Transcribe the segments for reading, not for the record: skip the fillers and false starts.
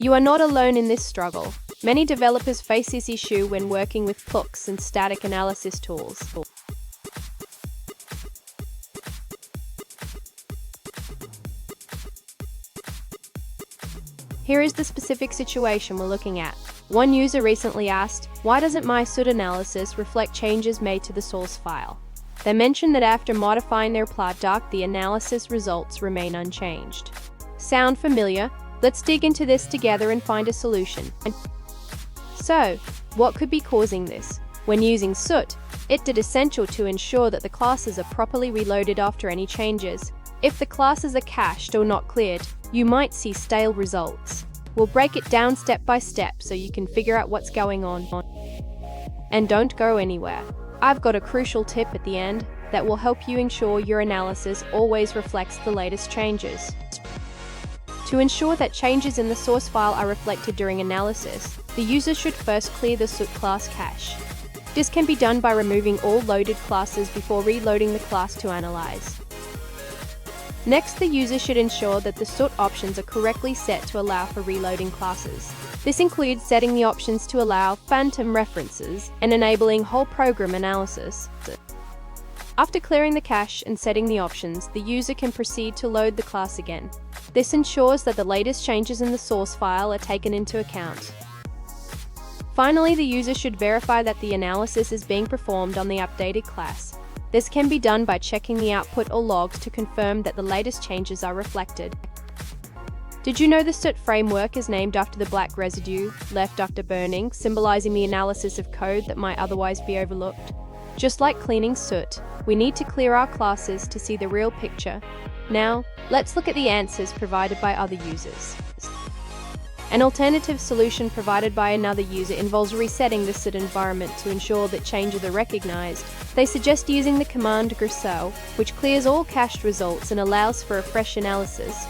You are not alone in this struggle. Many developers face this issue when working with hooks and static analysis tools. Here is the specific situation we're looking at. One user recently asked, "Why doesn't my Soot analysis reflect changes made to the source file?" They mentioned that after modifying their plot doc, the analysis results remain unchanged. Sound familiar? Let's dig into this together and find a solution. So, what could be causing this? When using Soot, it is essential to ensure that the classes are properly reloaded after any changes. If the classes are cached or not cleared, you might see stale results. We'll break it down step by step so you can figure out what's going on. And don't go anywhere. I've got a crucial tip at the end that will help you ensure your analysis always reflects the latest changes. To ensure that changes in the source file are reflected during analysis, the user should first clear the Soot class cache. This can be done by removing all loaded classes before reloading the class to analyze. Next, the user should ensure that the Soot options are correctly set to allow for reloading classes. This includes setting the options to allow phantom references and enabling whole program analysis. After clearing the cache and setting the options, the user can proceed to load the class again. This ensures that the latest changes in the source file are taken into account. Finally, the user should verify that the analysis is being performed on the updated class. This can be done by checking the output or logs to confirm that the latest changes are reflected. Did you know the Soot framework is named after the black residue left after burning, symbolizing the analysis of code that might otherwise be overlooked? Just like cleaning Soot, we need to clear our classes to see the real picture. Now, let's look at the answers provided by other users. An alternative solution provided by another user involves resetting the Soot environment to ensure that changes are recognized. They suggest using the command grsl, which clears all cached results and allows for a fresh analysis.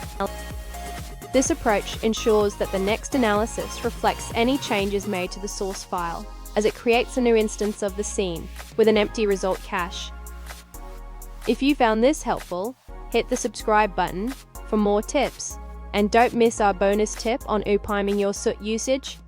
This approach ensures that the next analysis reflects any changes made to the source file, as it creates a new instance of the scene with an empty result cache. If you found this helpful, hit the subscribe button for more tips. And don't miss our bonus tip on optimizing your Soot usage.